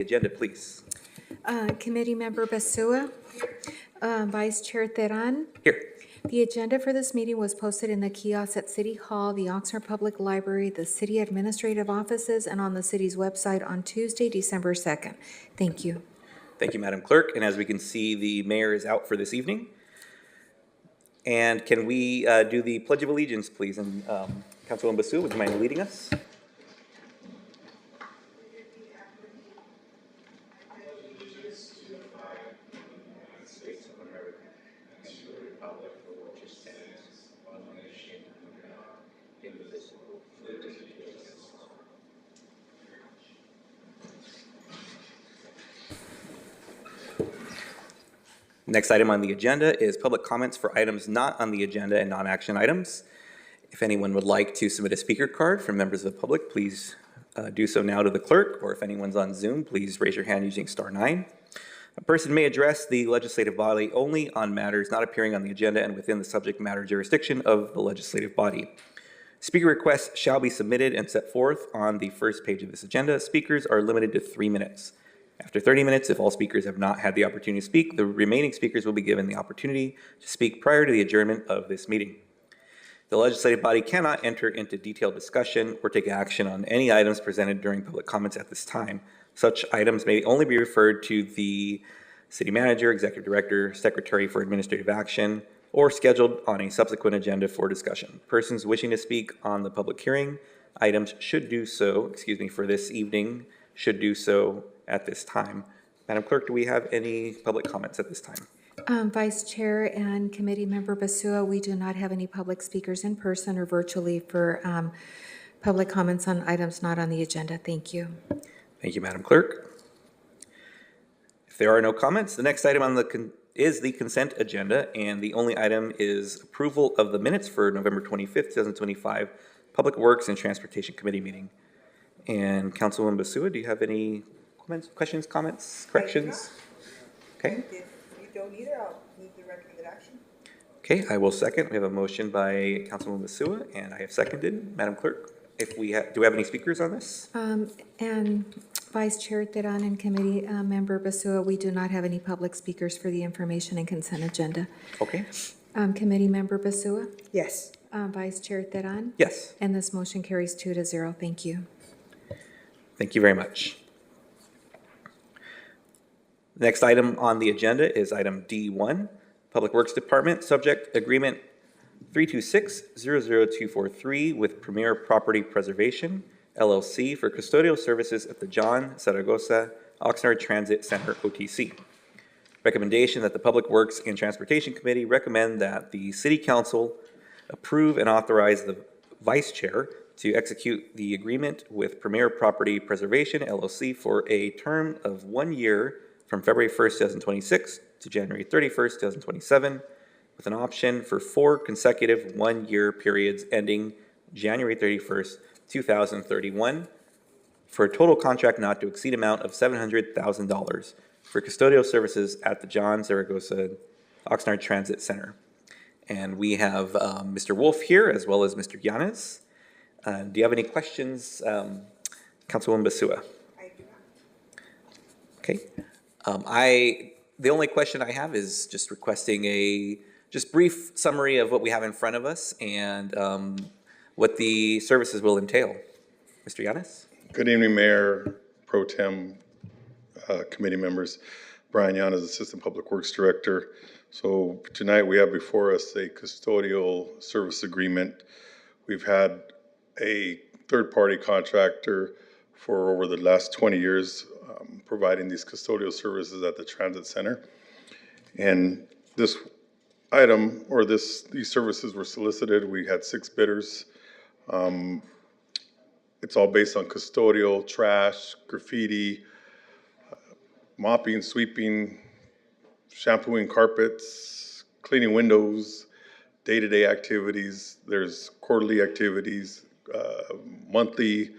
Agenda, please. Committee Member Basua, Vice Chair Teran. Here. The agenda for this meeting was posted in the kiosk at City Hall, the Oxnard Public Library, the city administrative offices, and on the city's website on Tuesday, December 2nd. Thank you. Thank you, Madam Clerk. And as we can see, the mayor is out for this evening. And can we do the Pledge of Allegiance, please? And Councilwoman Basua, would you mind leading us? Next item on the agenda is public comments for items not on the agenda and non-action items. If anyone would like to submit a speaker card from members of the public, please do so now to the clerk, or if anyone's on Zoom, please raise your hand using *9. A person may address the legislative body only on matters not appearing on the agenda and within the subject matter jurisdiction of the legislative body. Speaker requests shall be submitted and set forth on the first page of this agenda. Speakers are limited to 3 minutes. After 30 minutes, if all speakers have not had the opportunity to speak, the remaining speakers will be given the opportunity to speak prior to the adjournment of this meeting. The legislative body cannot enter into detailed discussion or take action on any items presented during public comments at this time. Such items may only be referred to the city manager, executive director, secretary for administrative action, or scheduled on a subsequent agenda for discussion. Persons wishing to speak on the public hearing items should do so, for this evening, should do so at this time. Madam Clerk, do we have any public comments at this time? Vice Chair and Committee Member Basua, we do not have any public speakers in person or virtually for public comments on items not on the agenda. Thank you. Thank you, Madam Clerk. If there are no comments, the next item on is the consent agenda, and the only item is approval of the minutes for November 25th, 2025, Public Works and Transportation Committee meeting. And Councilwoman Basua, do you have any questions, comments, corrections? Okay. If you don't either, I'll move the recommended action. Okay, I will second. We have a motion by Councilwoman Basua, and I have seconded. Madam Clerk, if we do we have any speakers on this? And Vice Chair Teran and Committee Member Basua, we do not have any public speakers for the information and consent agenda. Okay. Committee Member Basua? Yes. Vice Chair Teran? Yes. And this motion carries 2-0. Thank you. Thank you very much. Next item on the agenda is item D1, Public Works Department, subject agreement 326-00243 with Premier Property Preservation, LLC for custodial services at the John Zaragoza Oxnard Transit Center, OTC. Recommendation that the Public Works and Transportation Committee recommend that the City Council approve and authorize the Vice Chair to execute the agreement with Premier Property Preservation, LLC for a term of 1 year from February 1st, 2026 to January 31st, 2027, with an option for 4 consecutive 1-year periods ending January 31st, 2031, for a total contract not to exceed amount of $700,000 for custodial services at the John Zaragoza Oxnard Transit Center. And we have Mr. Wolf here as well as Mr. Yanez. Do you have any questions, Councilwoman Basua? I do not. Okay. The only question I have is just requesting a brief summary of what we have in front of us and what the services will entail. Mr. Yanez? Good evening, Mayor, Pro Tem, committee members. Brian Yanez, Assistant Public Works Director. So tonight we have before us a custodial service agreement. We've had a third-party contractor for over the last 20 years providing these custodial services at the transit center. And this item, or these services were solicited. We had 6 bidders. It's all based on custodial, trash, graffiti, mopping, sweeping, shampooing carpets, cleaning windows, day-to-day activities. There's quarterly activities, monthly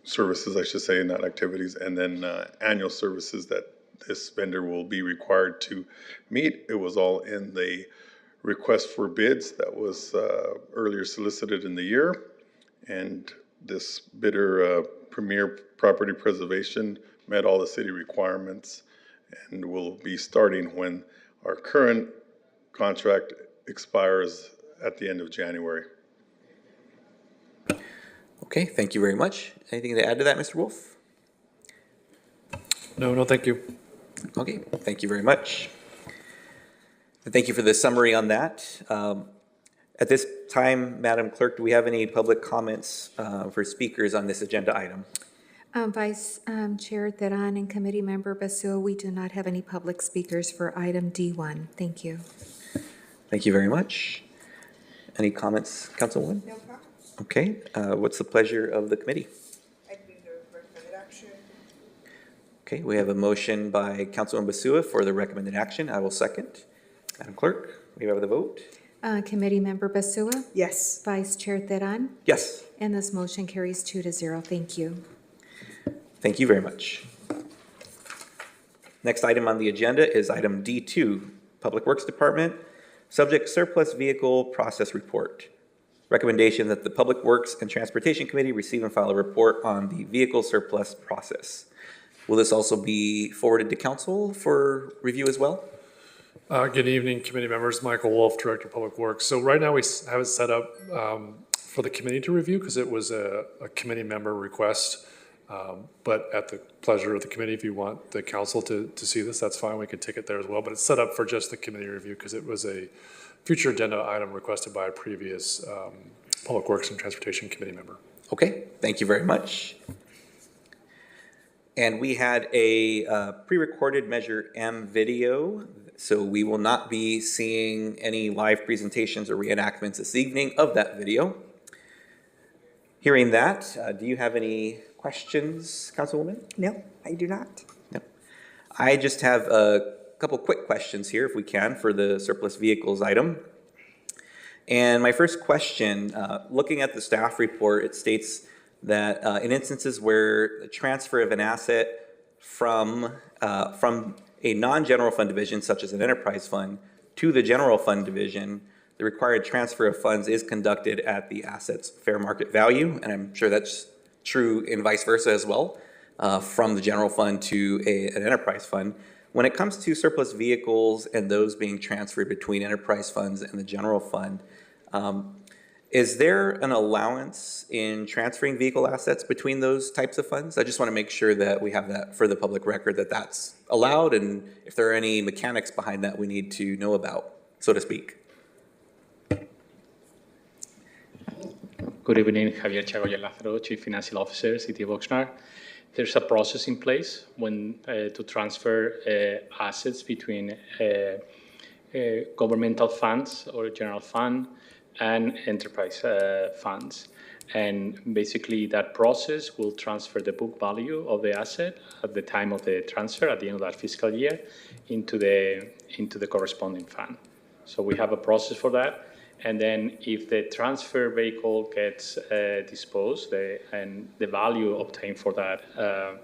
services, I should say, not activities, and then annual services that this vendor will be required to meet. It was all in the request for bids that was earlier solicited in the year, and this bidder Premier Property Preservation met all the city requirements and will be starting when our current contract expires at the end of January. Okay, thank you very much. Anything to add to that, Mr. Wolf? No, thank you. Okay, thank you very much. And thank you for the summary on that. At this time, Madam Clerk, do we have any public comments for speakers on this agenda item? Vice Chair Teran and Committee Member Basua, we do not have any public speakers for item D1. Thank you. Thank you very much. Any comments, Councilwoman? No comment. Okay, what's the pleasure of the committee? I move the recommended action. Okay, we have a motion by Councilwoman Basua for the recommended action. I will second. Madam Clerk, we have the vote. Committee Member Basua, Yes. Vice Chair Teran, Yes, and this motion carries 2-0. Thank you. thank you very much. Next item on the agenda is item D2, Public Works Department, subject surplus vehicle process report. Recommendation that the Public Works and Transportation Committee receive and file a report on the vehicle surplus process. Will this also be forwarded to council for review as well? Good evening, committee members. Michael Wolf, Director of Public Works. So right now we have it set up for the committee to review because it was a committee member request. But at the pleasure of the committee, if you want the council to see this, that's fine. We can take it there as well. But it's set up for just the committee review because it was a future agenda item requested by a previous Public Works and Transportation Committee member. Okay, thank you very much. And we had a pre-recorded Measure M video, so we will not be seeing any live presentations or reenactments this evening of that video. Hearing that, do you have any questions, Councilwoman? No, I do not. No. I just have a couple quick questions here, if we can, for the surplus vehicles item. And my first question, looking at the staff report, it states that in instances where the transfer of an asset from a non-general fund division, such as an enterprise fund, to the general fund division, the required transfer of funds is conducted at the asset's fair market value, and I'm sure that's true in vice versa as well, from the general fund to an enterprise fund. When it comes to surplus vehicles and those being transferred between enterprise funds and the general fund, is there an allowance in transferring vehicle assets between those types of funds? I just want to make sure that we have that for the public record, that that's allowed, and if there are any mechanics behind that we need to know about, so to speak. Good evening, Javier Chagoya Lázaro, Chief Financial Officer, City of Oxnard. There's a process in place when to transfer assets between governmental funds or general fund and enterprise funds. And basically that process will transfer the book value of the asset at the time of the transfer, at the end of that fiscal year, into the corresponding fund. So we have a process for that. And then if the transfer vehicle gets disposed, and the value obtained for that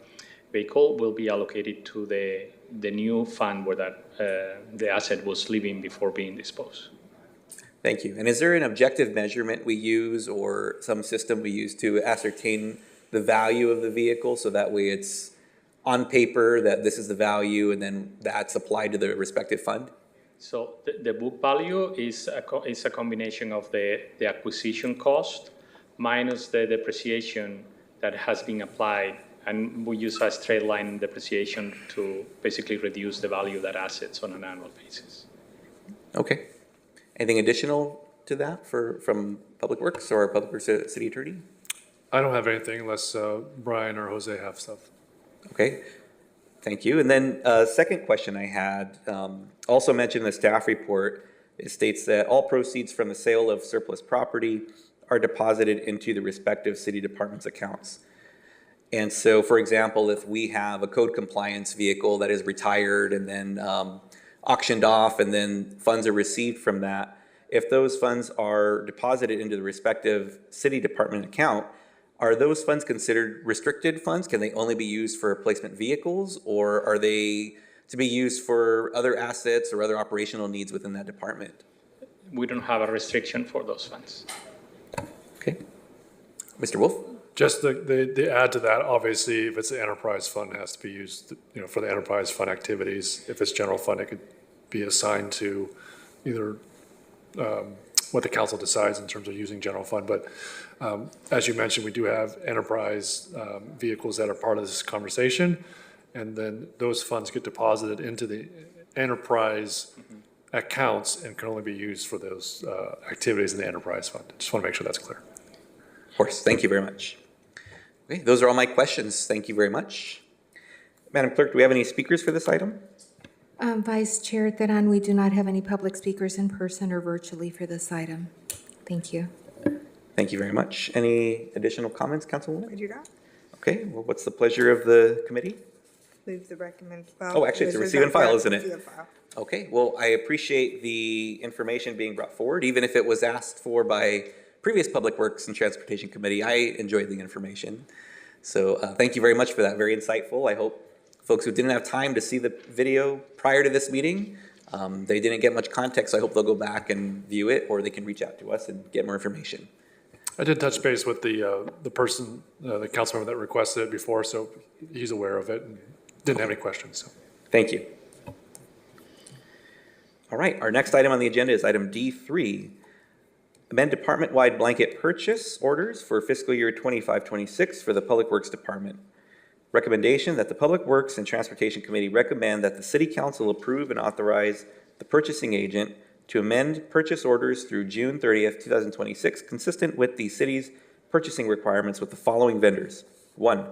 vehicle will be allocated to the new fund where the asset was living before being disposed. Thank you. And is there an objective measurement we use or some system we use to ascertain the value of the vehicle, so that way it's on paper that this is the value and then that's applied to the respective fund? So the book value is a combination of the acquisition cost minus the depreciation that has been applied, and we use a straight line depreciation to basically reduce the value of that assets on an annual basis. Okay. Anything additional to that from Public Works or Public Works City Attorney? I don't have anything unless Brian or Jose have stuff. Okay. Thank you. And then second question I had, also mentioned in the staff report, it states that all proceeds from the sale of surplus property are deposited into the respective city departments' accounts. And so, for example, if we have a code compliance vehicle that is retired and then auctioned off and then funds are received from that, if those funds are deposited into the respective city department account, are those funds considered restricted funds? Can they only be used for replacement vehicles, or are they to be used for other assets or other operational needs within that department? We don't have a restriction for those funds. Okay. Mr. Wolf? Just the add to that, obviously, if it's an enterprise fund, it has to be used, for the enterprise fund activities. If it's general fund, it could be assigned to either what the council decides in terms of using general fund. But as you mentioned, we do have enterprise vehicles that are part of this conversation. And then those funds get deposited into the enterprise accounts and can only be used for those activities in the enterprise fund. Just want to make sure that's clear. Of course, thank you very much. Okay, those are all my questions. Thank you very much. Madam Clerk, do we have any speakers for this item? Vice Chair Teran, we do not have any public speakers in person or virtually for this item. Thank you. Thank you very much. Any additional comments, Councilwoman? I do not. Okay, well, what's the pleasure of the committee? Move the recommend. Oh, actually, it's a receive and file, isn't it? Receive and file. Okay, well, I appreciate the information being brought forward, even if it was asked for by previous Public Works and Transportation Committee. I enjoyed the information. So thank you very much for that. Very insightful. I hope folks who didn't have time to see the video prior to this meeting, they didn't get much context. So I hope they'll go back and view it, or they can reach out to us and get more information. I did touch base with the person, the council member that requested it before, so he's aware of it and didn't have any questions. So. Thank you. All right, our next item on the agenda is item D3. Amend department-wide blanket purchase orders for fiscal year 25-26 for the Public Works Department. Recommendation that the Public Works and Transportation Committee recommend that the City Council approve and authorize the purchasing agent to amend purchase orders through June 30th, 2026, consistent with the city's purchasing requirements with the following vendors. 1.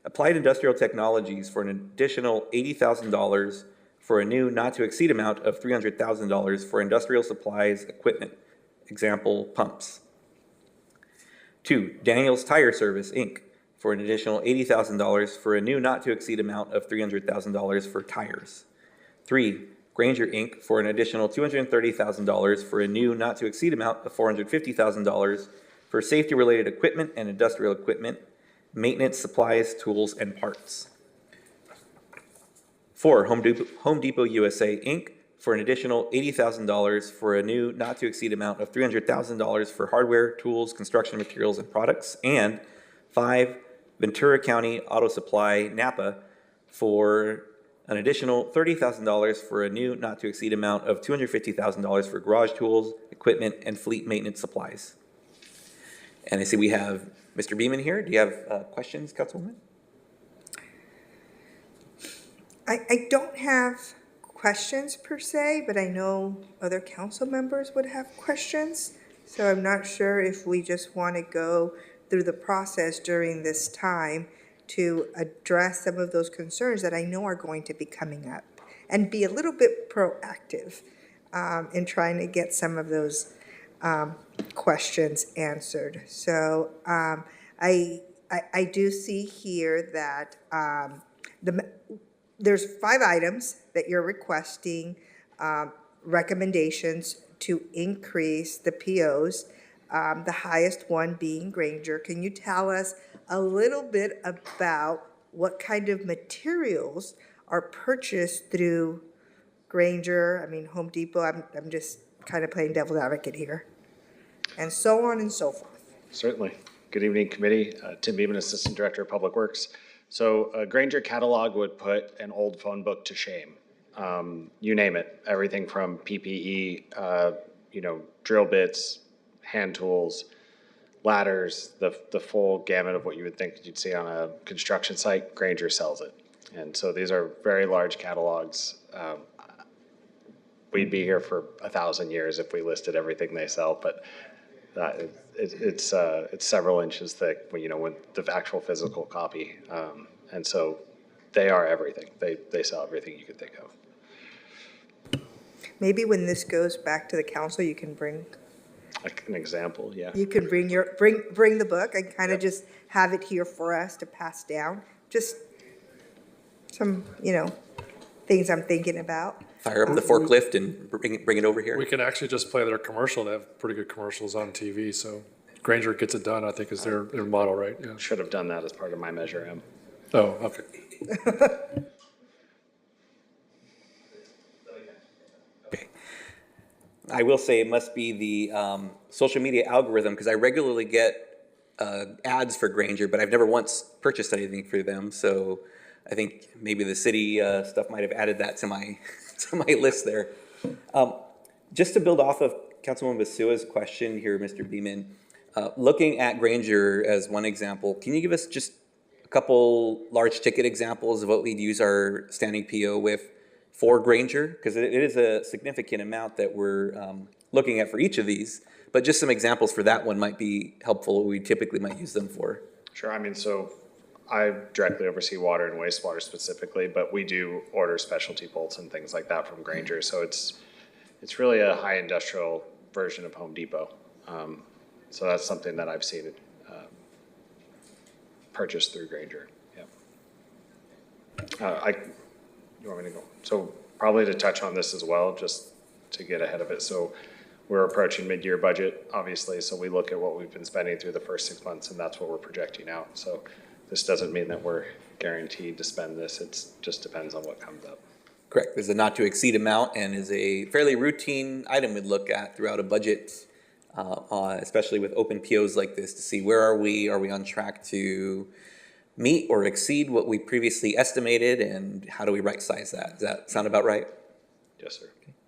Applied Industrial Technologies for an additional $80,000 for a new not-to-exceed amount of $300,000 for industrial supplies equipment, example, pumps. 2. Daniels Tire Service, Inc., for an additional $80,000 for a new not-to-exceed amount of $300,000 for tires. 3. Granger, Inc., for an additional $230,000 for a new not-to-exceed amount of $450,000 for safety-related equipment and industrial equipment, maintenance, supplies, tools, and parts. 4. Home Depot USA, Inc., for an additional $80,000 for a new not-to-exceed amount of $300,000 for hardware, tools, construction materials, and products. And 5. Ventura County Auto Supply, Napa, for an additional $30,000 for a new not-to-exceed amount of $250,000 for garage tools, equipment, and fleet maintenance supplies. And I see we have Mr. Beeman here. Do you have questions, Councilwoman? I don't have questions per se, but I know other council members would have questions. So I'm not sure if we just want to go through the process during this time to address some of those concerns that I know are going to be coming up and be a little bit proactive in trying to get some of those questions answered. So I do see here that there's 5 items that you're requesting recommendations to increase the POs, the highest one being Granger. Can you tell us a little bit about what kind of materials are purchased through Granger? I mean, Home Depot, I'm just kind of playing devil's advocate here. And so on and so forth. Certainly. Good evening, committee. Tim Beeman, Assistant Director of Public Works. So a Granger catalog would put an old phone book to shame. You name it, everything from PPE, drill bits, hand tools, ladders, the full gamut of what you would think you'd see on a construction site, Granger sells it. And so these are very large catalogs. We'd be here for 1,000 years if we listed everything they sell, but it's several inches thick, with the actual physical copy. And so they are everything. They sell everything you could think of. Maybe when this goes back to the council, you can bring Like an example, yeah. You can bring bring the book and kind of just have it here for us to pass down. Just some, things I'm thinking about. Fire up the forklift and bring it over here. We can actually just play their commercial. They have pretty good commercials on TV, so Granger gets it done, I think, is their motto, right? Yeah. Should have done that as part of my Measure M. Oh, okay. Okay. I will say it must be the social media algorithm, because I regularly get ads for Granger, but I've never once purchased anything through them. So I think maybe the city stuff might have added that to my to my list there. Just to build off of Councilwoman Basua's question here, Mr. Beeman, looking at Granger as one example, can you give us just a couple large ticket examples of what we'd use our standing PO with for Granger? Because it is a significant amount that we're looking at for each of these, but just some examples for that one might be helpful, what we typically might use them for. Sure, I mean, so I directly oversee water and wastewater specifically, but we do order specialty bolts and things like that from Granger. So it's really a high industrial version of Home Depot. So that's something that I've seen purchased through Granger. Yeah. You want me to go? So probably to touch on this as well, just to get ahead of it. So we're approaching mid-year budget, obviously. So we look at what we've been spending through the first 6 months, and that's what we're projecting out. So this doesn't mean that we're guaranteed to spend this. It just depends on what comes up. Correct. There's a not to exceed amount and is a fairly routine item we'd look at throughout a budget, especially with open POs like this, to see where are we on track to meet or exceed what we previously estimated, and how do we right size that? Does that sound about right? Yes, sir.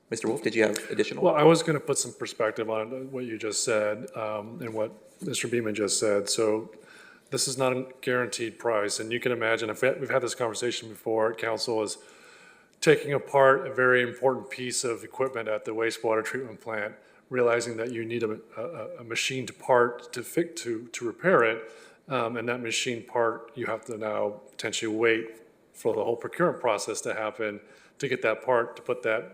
Mr. Wolf, did you have additional? Well, I was going to put some perspective on what you just said and what Mr. Beeman just said. So this is not a guaranteed price, and you can imagine, if we've had this conversation before, council is taking apart a very important piece of equipment at the wastewater treatment plant, realizing that you need a machine to repair it, and that machine part, you have to now potentially wait for the whole procurement process to happen to get that part, to put that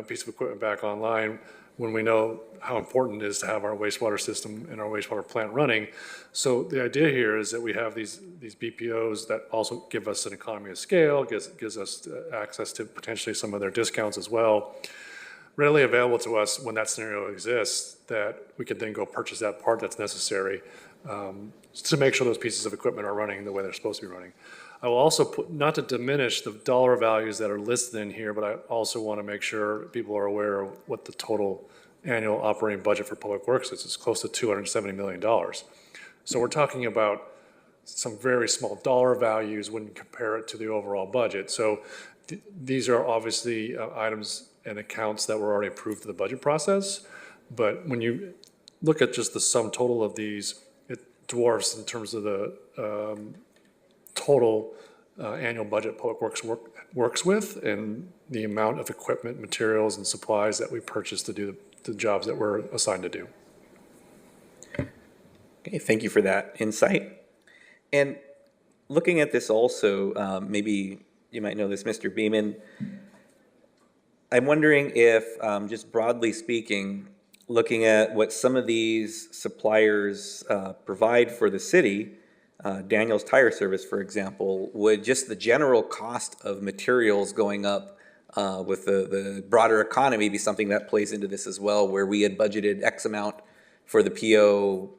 piece of equipment back online, when we know how important it is to have our wastewater system and our wastewater plant running. So the idea here is that we have these BPOs that also give us an economy of scale, gives us access to potentially some of their discounts as well, readily available to us when that scenario exists, that we could then go purchase that part that's necessary to make sure those pieces of equipment are running the way they're supposed to be running. I will also put, not to diminish the dollar values that are listed in here, but I also want to make sure people are aware of what the total annual operating budget for Public Works is. It's close to $270 million. So we're talking about some very small dollar values when you compare it to the overall budget. So these are obviously items and accounts that were already approved through the budget process. But when you look at just the sum total of these, it dwarfs in terms of the total annual budget Public Works works with, and the amount of equipment, materials, and supplies that we purchase to do the jobs that we're assigned to do. Okay, thank you for that insight. And looking at this also, maybe you might know this, Mr. Beeman, I'm wondering if, just broadly speaking, looking at what some of these suppliers provide for the city, Daniel's Tire Service, for example, would just the general cost of materials going up with the broader economy be something that plays into this as well, where we had budgeted X amount for the PO,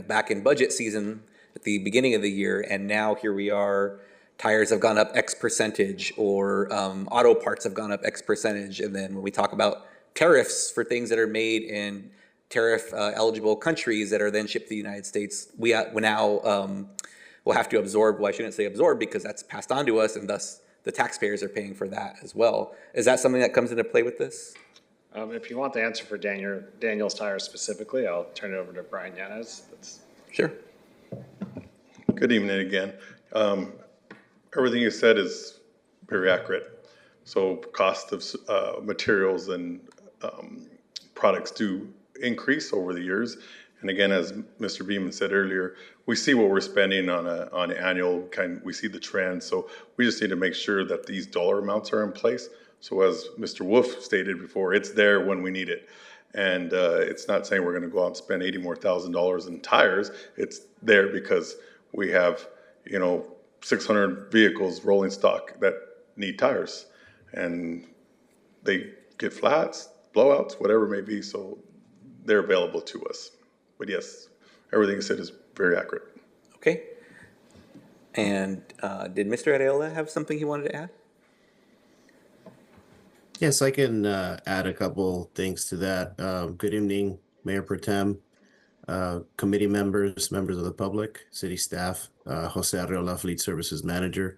back in budget season at the beginning of the year, and now here we are, tires have gone up X percentage, or auto parts have gone up X percentage, and then when we talk about tariffs for things that are made in tariff eligible countries that are then shipped to the United States, we now we'll have to absorb, well, I shouldn't say absorb, because that's passed on to us, and thus the taxpayers are paying for that as well. Is that something that comes into play with this? If you want the answer for Daniel's Tires specifically, I'll turn it over to Brian Yanez. Sure. Good evening again. Everything you said is very accurate. So cost of materials and products do increase over the years. And again, as Mr. Beeman said earlier, we see what we're spending on an annual we see the trend. So we just need to make sure that these dollar amounts are in place. So as Mr. Wolf stated before, it's there when we need it. And it's not saying we're going to go out and spend $80,000 in tires. It's there because we have, 600 vehicles rolling stock that need tires, and they get flats, blowouts, whatever it may be. So they're available to us. But yes, everything you said is very accurate. Okay. And did Mr. Areola have something he wanted to add? Yes, I can add a couple things to that. Good evening, Mayor Pro Tem. committee members, members of the public, city staff, Jose Arreola, Fleet Services Manager.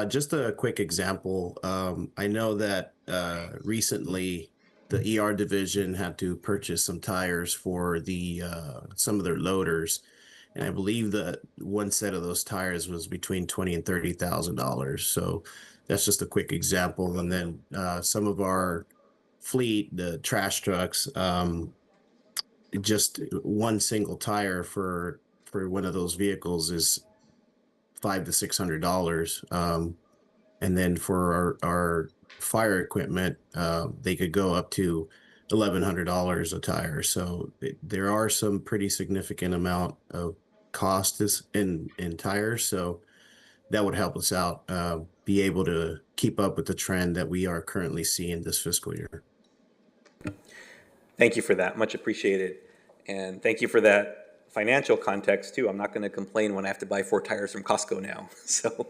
Just a quick example. I know that recently the ER division had to purchase some tires for the some of their loaders, and I believe that one set of those tires was between $20,000 and $30,000. So that's just a quick example. And then some of our fleet, the trash trucks, just one single tire for one of those vehicles is $500 to $600. And then for our fire equipment, they could go up to $1,100 a tire. So there are some pretty significant amount of cost in tires. So that would help us out, be able to keep up with the trend that we are currently seeing this fiscal year. Thank you for that, much appreciated. And thank you for that financial context too. I'm not going to complain when I have to buy 4 tires from Costco now, so.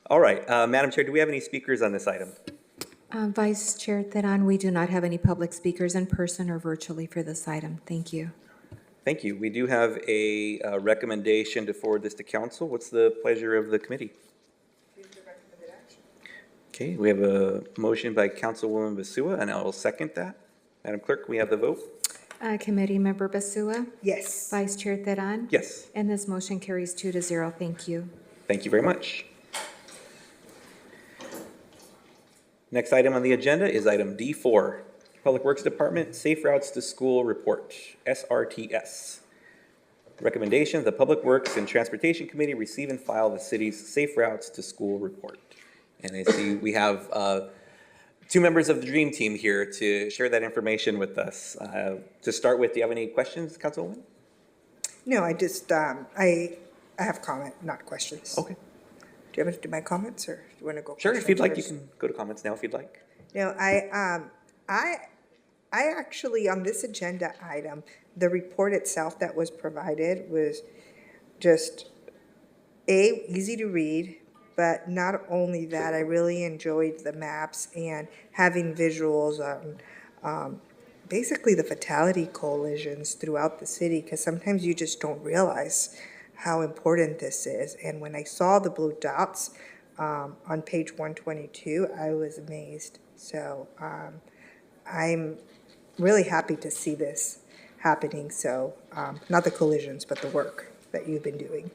All right, Madam Chair, do we have any speakers on this item? Vice Chair Teran, we do not have any public speakers in person or virtually for this item. Thank you. Thank you. We do have a recommendation to forward this to council. What's the pleasure of the committee? Okay, we have a motion by Councilwoman Basua, and I will second that. Madam Clerk, we have the vote? Committee Member Basua? Yes. Vice Chair Teran? Yes. And this motion carries 2-0. Thank you. Thank you very much. Next item on the agenda is item D4, Public Works Department Safe Routes to School Report, SRTS. Recommendation, the Public Works and Transportation Committee receive and file the city's Safe Routes to School Report. And I see we have 2 members of the Dream Team here to share that information with us. To start with, do you have any questions, Councilwoman? No, I just, I have comment, not questions. Okay. Do you want me to do my comments, or do you want to go? Sure, if you'd like, you questions can go to comments now if you'd like. first? No, I actually, on this agenda item, the report itself that was provided was just, easy to read, but not only that, I really enjoyed the maps and having visuals on basically the fatality collisions throughout the city, because sometimes you just don't realize how important this is. And when I saw the blue dots on page 122, I was amazed. So I'm really happy to see this happening. So not the collisions, but the work that you've been doing.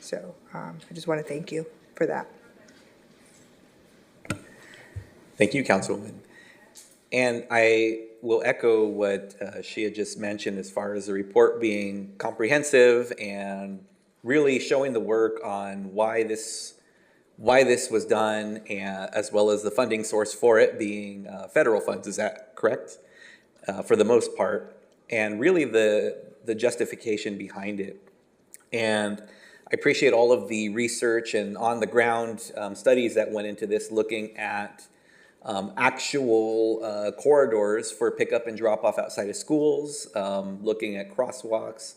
So I just want to thank you for that. Thank you, Councilwoman. And I will echo what she had just mentioned as far as the report being comprehensive and really showing the work on why this was done, and as well as the funding source for it being federal funds. Is that correct? For the most part, and really the justification behind it. And I appreciate all of the research and on the ground studies that went into this, looking at actual corridors for pickup and drop off outside of schools, looking at crosswalks,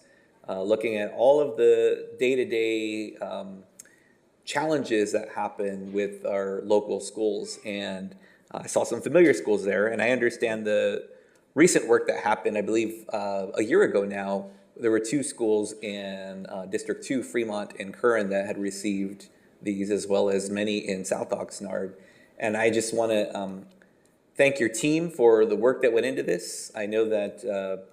looking at all of the day-to-day challenges that happen with our local schools. And I saw some familiar schools there, and I understand the recent work that happened, I believe a year ago now. There were 2 schools in District 2, Fremont and Curran, that had received these, as well as many in South Oxnard. And I just want to thank your team for the work that went into this. I know that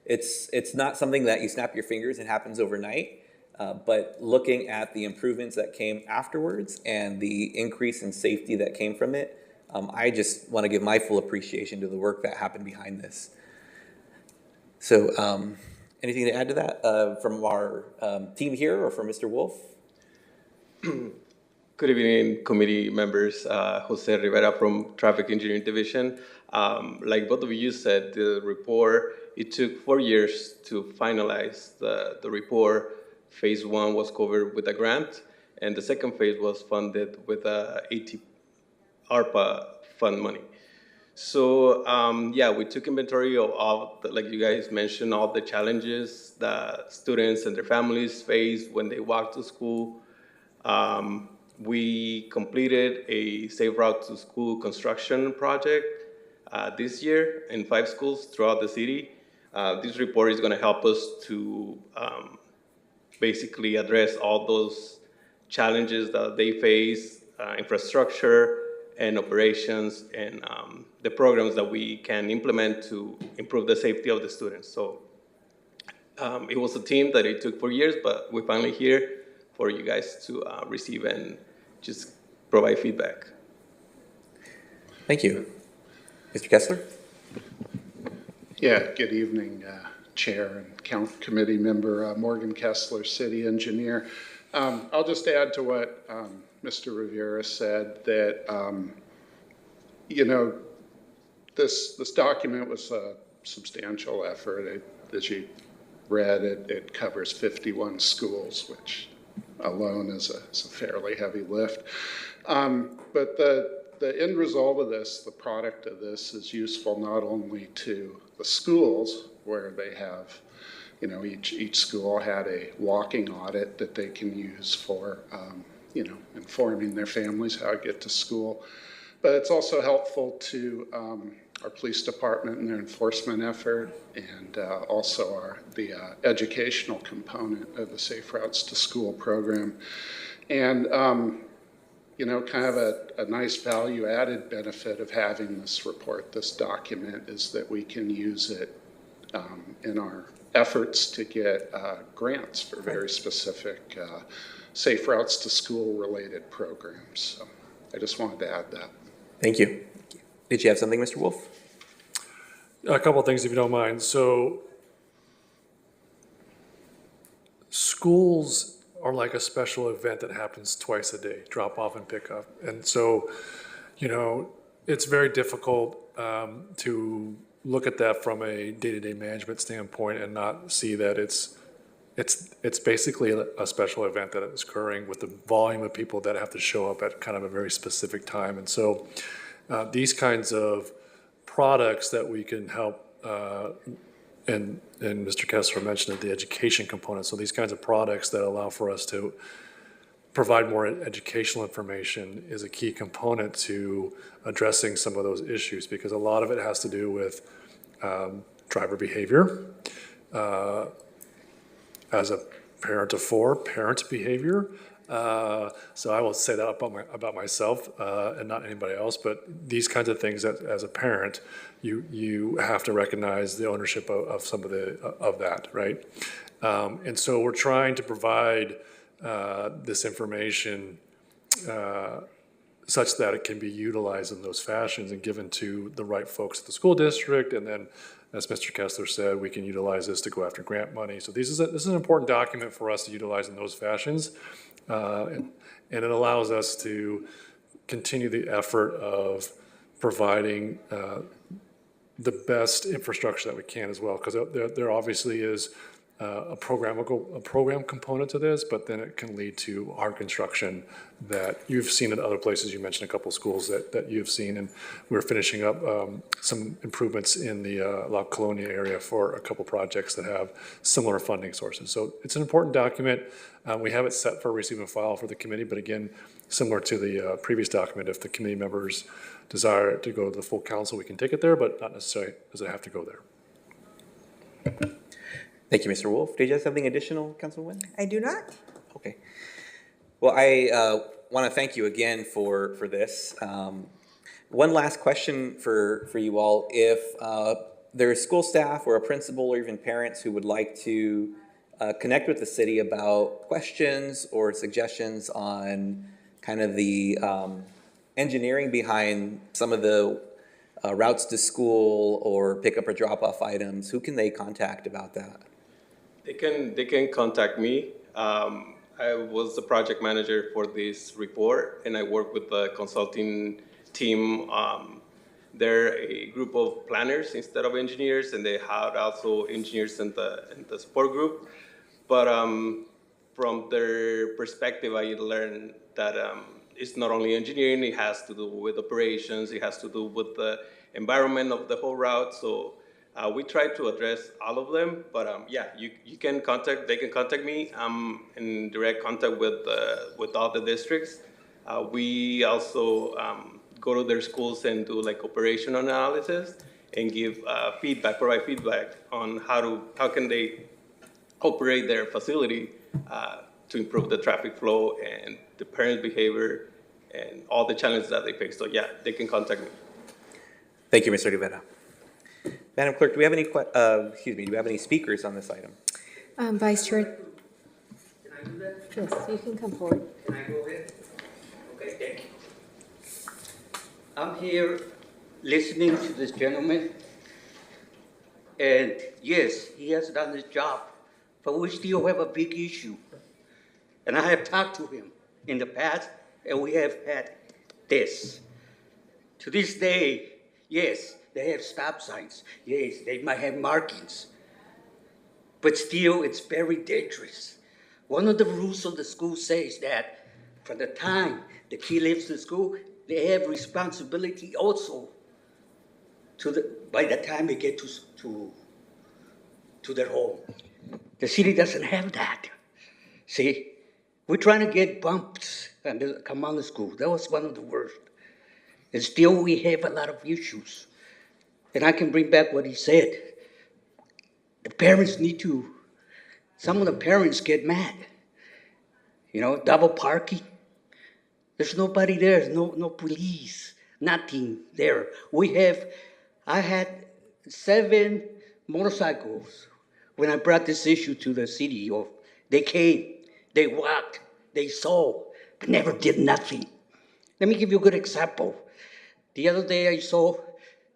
it's not something that you snap your fingers and happens overnight, but looking at the improvements that came afterwards and the increase in safety that came from it, I just want to give my full appreciation to the work that happened behind this. So anything to add to that from our team here or from Mr. Wolf? Good evening, committee members. Jose Rivera from Traffic Engineering Division. Like both of you said, the report, it took 4 years to finalize the report. Phase 1 was covered with a grant, and the second phase was funded with ARPA fund money. So yeah, we took inventory of all, like you guys mentioned, all the challenges that students and their families face when they walk to school. We completed a Safe Route to School construction project this year in 5 schools throughout the city. This report is going to help us to basically address all those challenges that they face, infrastructure and operations, and the programs that we can implement to improve the safety of the students. So it was a team that it took 4 years, but we're finally here for you guys to receive and just provide feedback. Thank you. Mr. Kessler? Yeah, good evening, Chair and Committee Member Morgan Kessler, City Engineer. I'll just add to what Mr. Rivera said that, this document was a substantial effort. As you read, it covers 51 schools, which alone is a fairly heavy lift. But the end result of this, the product of this, is useful not only to the schools, where they have, each school had a walking audit that they can use for, informing their families how to get to school. But it's also helpful to our police department and their enforcement effort, and also the educational component of the Safe Routes to School program. And kind of a nice value-added benefit of having this report, this document, is that we can use it in our efforts to get grants for very specific Safe Routes to School-related programs. So I just wanted to add that. Thank you. Did you have something, Mr. Wolf? A couple of things, if you don't mind. So schools are like a special event that happens twice a day, drop off and pick up. And so, it's very difficult to look at that from a day-to-day management standpoint and not see that it's basically a special event that is occurring with the volume of people that have to show up at kind of a very specific time. And so these kinds of products that we can help, and Mr. Kessler mentioned the education component. So these kinds of products that allow for us to provide more educational information is a key component to addressing some of those issues, because a lot of it has to do with driver behavior. As a parent of four, parent behavior. So I will say that about myself and not anybody else, but these kinds of things as a parent, you have to recognize the ownership of some of that, right? And so we're trying to provide this information such that it can be utilized in those fashions and given to the right folks at the school district. And then, as Mr. Kessler said, we can utilize this to go after grant money. So this is an important document for us to utilize in those fashions. And it allows us to continue the effort of providing the best infrastructure that we can as well, because there obviously is a program component to this, but then it can lead to hard construction that you've seen in other places. You mentioned a couple of schools that you've seen, and we're finishing up some improvements in the La Colonia area for a couple projects that have similar funding sources. So it's an important document. We have it set for receive and file for the committee, but again, similar to the previous document, if the committee members desire to go to the full council, we can take it there, but not necessarily does it have to go there. Thank you, Mr. Wolf. Did you have something additional, Councilwoman? I do not. Okay. Well, I want to thank you again for this. One last question for you all. If there's school staff or a principal or even parents who would like to connect with the city about questions or suggestions on kind of the engineering behind some of the routes to school or pick up or drop off items, who can they contact about that? They can contact me. I was the project manager for this report, and I work with the consulting team. They're a group of planners instead of engineers, and they had also engineers in the support group. But from their perspective, I learned that it's not only engineering, it has to do with operations, it has to do with the environment of the whole route. So we try to address all of them, but they can contact me. I'm in direct contact with all the districts. We also go to their schools and do like operational analysis, and give provide feedback on how can they operate their facility to improve the traffic flow and the parent behavior and all the challenges that they face. So yeah, they can contact me. Thank you, Mr. Rivera. Madam Clerk, do we have any, do we have any speakers on this item? Vice Chair, Can I do that? yes, you can come forward. Can I go ahead? Okay, thank you. I'm here listening to this gentleman, and yes, he has done his job, but we still have a big issue. And I have talked to him in the past, and we have had this. To this day, yes, they have stop signs. Yes, they might have markings. But still, it's very dangerous. One of the rules of the school says that from the time the kid leaves the school, they have responsibility also by the time they get to their home. The city doesn't have that. See, we're trying to get bumps and come on the school. That was one of the worst. And still, we have a lot of issues. And I can bring back what he said. The parents some of the parents get mad. You know, double parking. There's nobody there, no police, nothing there. I had 7 motorcycles when I brought this issue to the city. They came, they walked, they saw, but never did nothing. Let me give you a good example. The other day I saw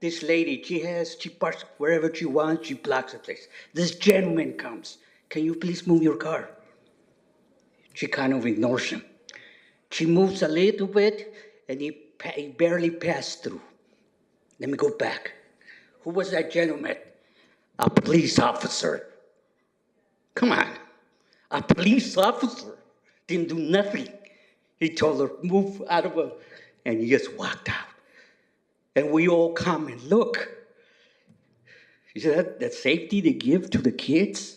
this lady, she parks wherever she wants, she blocks the place. This gentleman comes, can you please move your car? She kind of ignores him. She moves a little bit, and he barely passed through. Let me go back. Who was that gentleman? A police officer. Come on. A police officer didn't do nothing. He told her, move out of her, and he just walked out. And we all come and look. Is that safety they give to the kids?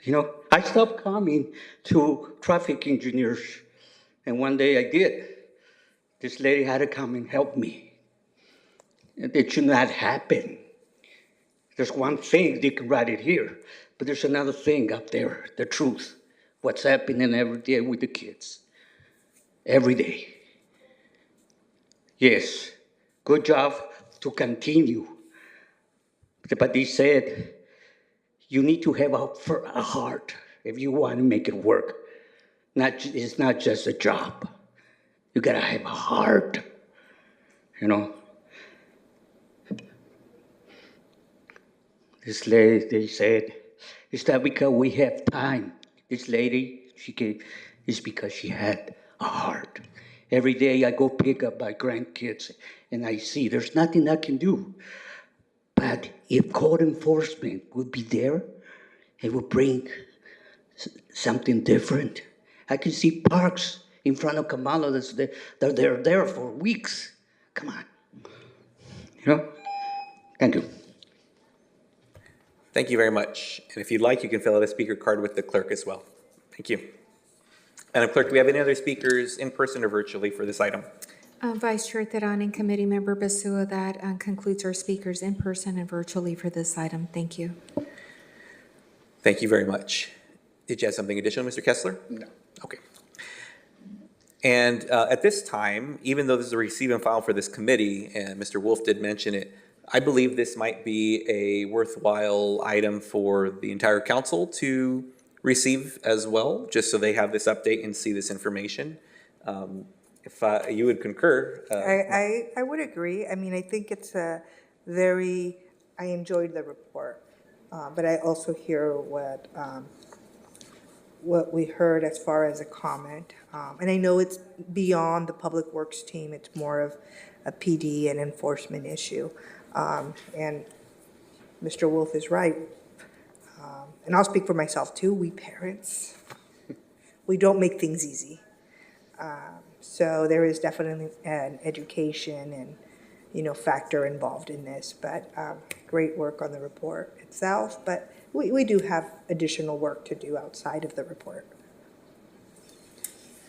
You know, I stopped coming to traffic engineers, and one day I did. This lady had to come and help me. It should not happen. There's one thing, they can write it here, but there's another thing up there, the truth. What's happening every day with the kids. Every day. Yes, good job to continue. But they said, you need to have a heart if you want to make it work. It's not just a job. You gotta have a heart, you know. This lady, they said, it's not because we have time. This lady, it's because she had a heart. Every day I go pick up my grandkids and I see there's nothing I can do. But if code enforcement would be there, it would bring something different. I can see parks in front of Kamala they're there for weeks. Come on. You know? Thank you. Thank you very much. And if you'd like, you can fill out a speaker card with the clerk as well. Thank you. Madam Clerk, do we have any other speakers in person or virtually for this item? Vice Chair Teran and Committee Member Basua, that concludes our speakers in person and virtually for this item. Thank you. Thank you very much. Did you have something additional, Mr. Kessler? No. Okay. And at this time, even though this is a receive and file for this committee, and Mr. Wolf did mention it, I believe this might be a worthwhile item for the entire council to receive as well, just so they have this update and see this information. If you would concur. I would agree. I mean, I think it's I enjoyed the report, but I also hear what we heard as far as a comment. And I know it's beyond the Public Works team. It's more of a PD and enforcement issue. And Mr. Wolf is right. And I'll speak for myself too. We parents, we don't make things easy. So there is definitely an education and, factor involved in this, but great work on the report itself. But we do have additional work to do outside of the report.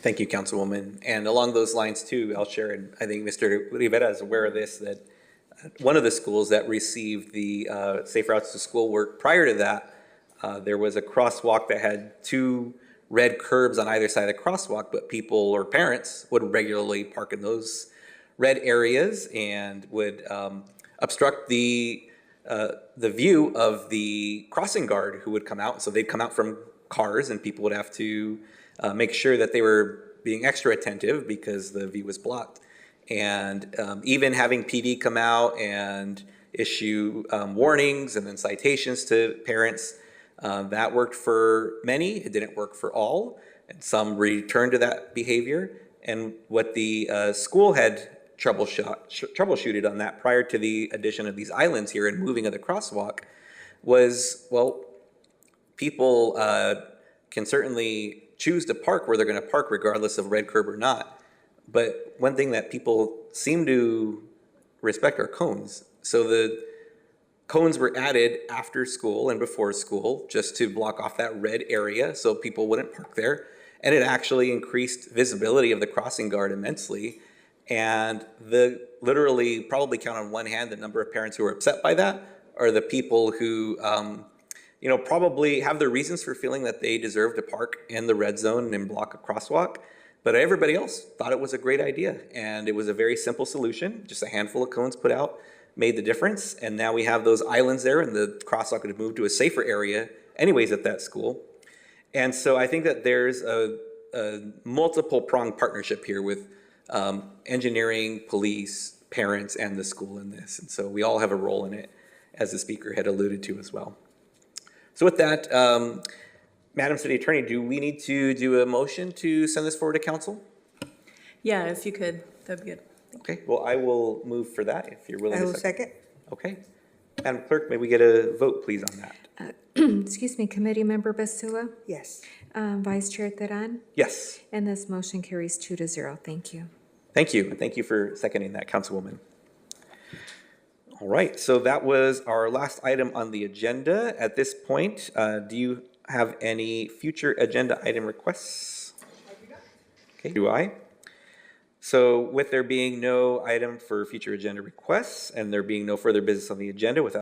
Thank you, Councilwoman. And along those lines too, I'll share, and I think Mr. Rivera is aware of this, that one of the schools that received the Safe Routes to School work. Prior to that, there was a crosswalk that had two red curbs on either side of the crosswalk, but people or parents would regularly park in those red areas and would obstruct the view of the crossing guard who would come out. So they'd come out from cars and people would have to make sure that they were being extra attentive because the view was blocked. And even having PD come out and issue warnings and then citations to parents, that worked for many. It didn't work for all. And some returned to that behavior. And what the school had troubleshooted on that prior to the addition of these islands here and moving of the crosswalk was, well, people can certainly choose to park where they're going to park regardless of red curb or not. But one thing that people seem to respect are cones. So the cones were added after school and before school just to block off that red area so people wouldn't park there. And it actually increased visibility of the crossing guard immensely. And literally probably count on one hand the number of parents who are upset by that are the people who probably have their reasons for feeling that they deserve to park in the red zone and block a crosswalk. But everybody else thought it was a great idea. And it was a very simple solution. Just a handful of cones put out made the difference. And now we have those islands there and the crosswalk could have moved to a safer area anyways at that school. And so I think that there's a multiple pronged partnership here with engineering, police, parents, and the school in this. And so we all have a role in it, as the speaker had alluded to as well. So with that, Madam City Attorney, do we need to do a motion to send this forward to council? Yeah, if you could, that'd be good. Okay, well, I will move for that if you're willing I to will second. Okay. Madam Clerk, may we get a vote, please, on that? Excuse me, Committee Member Basua, Yes. Vice Chair Teran, Yes. and this motion carries 2-0. Thank you. Thank you, and thank you for seconding that, Councilwoman. All right, so that was our last item on the agenda. At this point, do you have any future agenda item requests? Okay, do I? So with there being no item for future agenda requests and there being no further business on the agenda, without